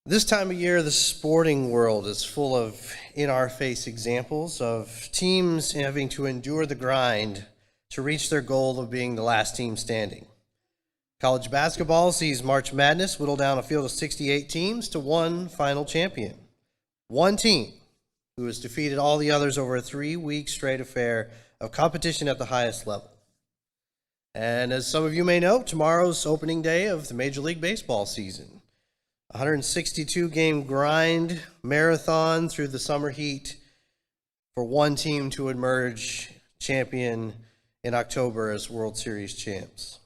This time of year, the sporting world is full of in-our-face examples of teams having to endure the grind to reach their goal of being the last team standing. College basketball sees March Madness whittle down a field of 68 teams to one final champion. One team who has defeated all the others over a 3-week straight affair of competition at the highest level. And as some of you may know, tomorrow's opening day of the Major League Baseball season. 162-game grind marathon through the summer heat for one team to emerge champion in October as World Series champs.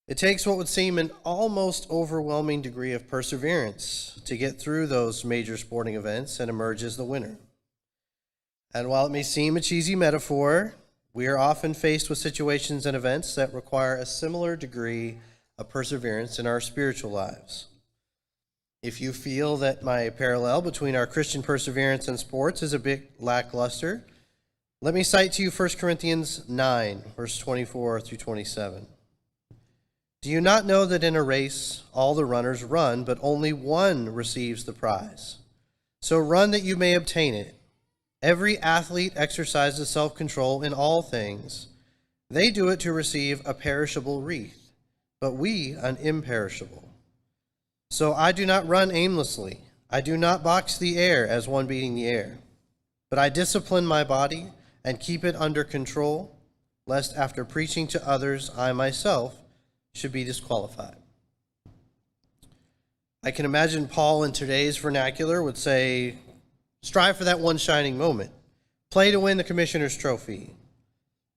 It takes what would seem an almost overwhelming degree of perseverance to get through those major sporting events and emerge as the winner. And while it may seem a cheesy metaphor, we are often faced with situations and events that require a similar degree of perseverance in our spiritual lives. If you feel that my parallel between our Christian perseverance and sports is a bit lackluster, let me cite to you 1 Corinthians 9, verse 24 through 27. Do you not know that in a race all the runners run, but only one receives the prize? So run that you may obtain it. Every athlete exercises self-control in all things. They do it to receive a perishable wreath, but we an imperishable. So I do not run aimlessly. I do not box the air as one beating the air. But I discipline my body and keep it under control, lest after preaching to others, I myself should be disqualified. I can imagine Paul in today's vernacular would say, strive for that one shining moment. Play to win the commissioner's trophy.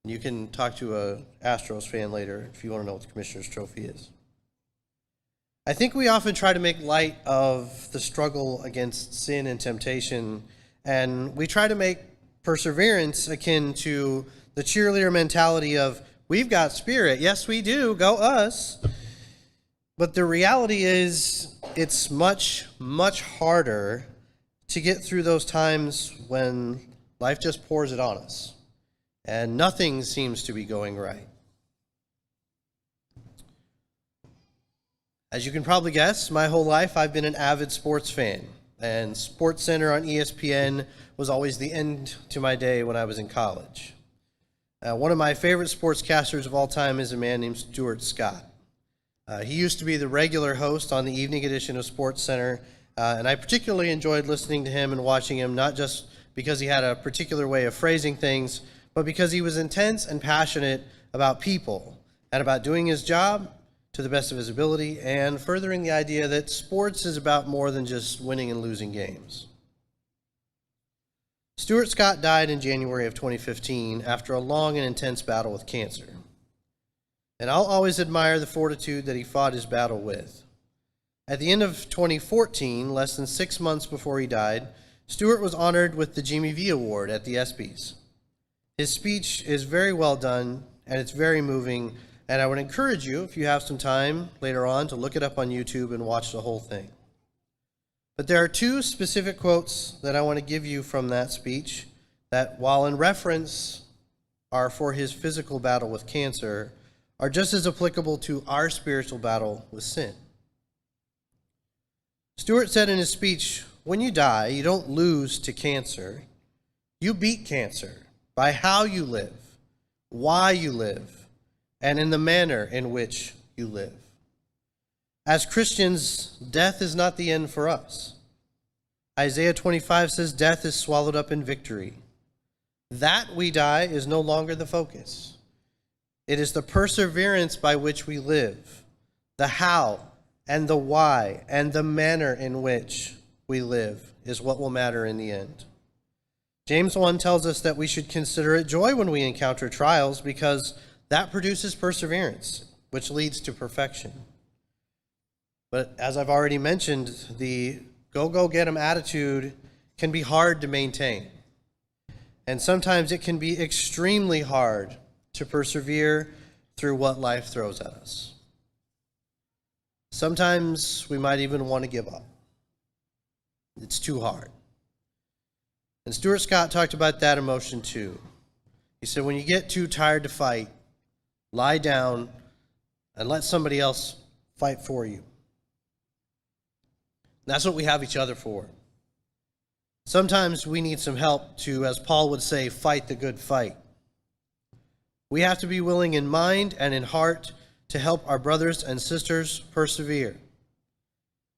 You can talk to a Astros fan later if you want to know what the commissioner's trophy is. I think we often try to make light of the struggle against sin and temptation, and we try to make perseverance akin to the cheerleader mentality of, we've got spirit, yes we do, go us. But the reality is, it's much, much harder to get through those times when life just pours it on us and nothing seems to be going right. As you can probably guess, my whole life I've been an avid sports fan, and SportsCenter on ESPN was always the end to my day when I was in college. One of my favorite sportscasters of all time is a man named Stuart Scott. He used to be the regular host on the evening edition of SportsCenter, and I particularly enjoyed listening to him and watching him, not just because he had a particular way of phrasing things, but because he was intense and passionate about people and about doing his job to the best of his ability and furthering the idea that sports is about more than just winning and losing games. Stuart Scott died in January of 2015 after a long and intense battle with cancer. And I'll always admire the fortitude that he fought his battle with. At the end of 2014, less than 6 months before he died, Stuart was honored with the Jimmy V Award at the ESPYs. His speech is very well done, and it's very moving, and I would encourage you, if you have some time later on, to look it up on YouTube and watch the whole thing. But there are two specific quotes that I want to give you from that speech that, while in reference are for his physical battle with cancer, are just as applicable to our spiritual battle with sin. Stuart said in his speech, when you die, you don't lose to cancer, you beat cancer by how you live, why you live, and in the manner in which you live. As Christians, death is not the end for us. Isaiah 25 says death is swallowed up in victory. That we die is no longer the focus. It is the perseverance by which we live, the how and the why and the manner in which we live is what will matter in the end. James 1 tells us that we should consider it joy when we encounter trials because that produces perseverance, which leads to perfection. But as I've already mentioned, the go-get-'em attitude can be hard to maintain. And sometimes it can be extremely hard to persevere through what life throws at us. Sometimes we might even want to give up. It's too hard. And Stuart Scott talked about that emotion too. He said, when you get too tired to fight, lie down and let somebody else fight for you. That's what we have each other for. Sometimes we need some help to, as Paul would say, fight the good fight. We have to be willing in mind and in heart to help our brothers and sisters persevere.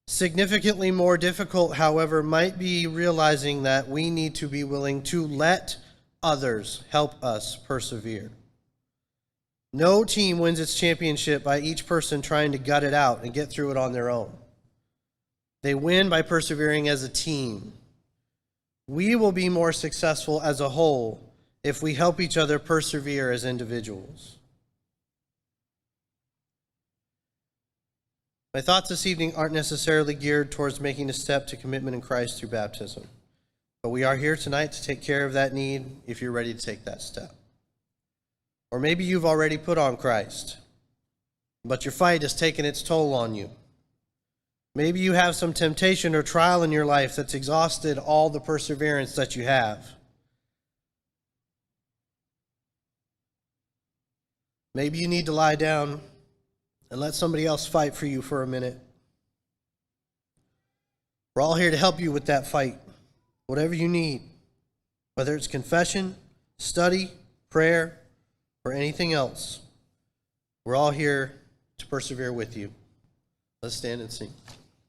Significantly more difficult, however, might be realizing that we need to be willing to let others help us persevere. No team wins its championship by each person trying to gut it out and get through it on their own. They win by persevering as a team. We will be more successful as a whole if we help each other persevere as individuals. My thoughts this evening aren't necessarily geared towards making a step to commitment in Christ through baptism, but we are here tonight to take care of that need if you're ready to take that step. Or maybe you've already put on Christ, but your fight has taken its toll on you. Maybe you have some temptation or trial in your life that's exhausted all the perseverance that you have. Maybe you need to lie down and let somebody else fight for you for a minute. We're all here to help you with that fight, whatever you need, whether it's confession, study, prayer, or anything else. We're all here to persevere with you. Let's stand and sing.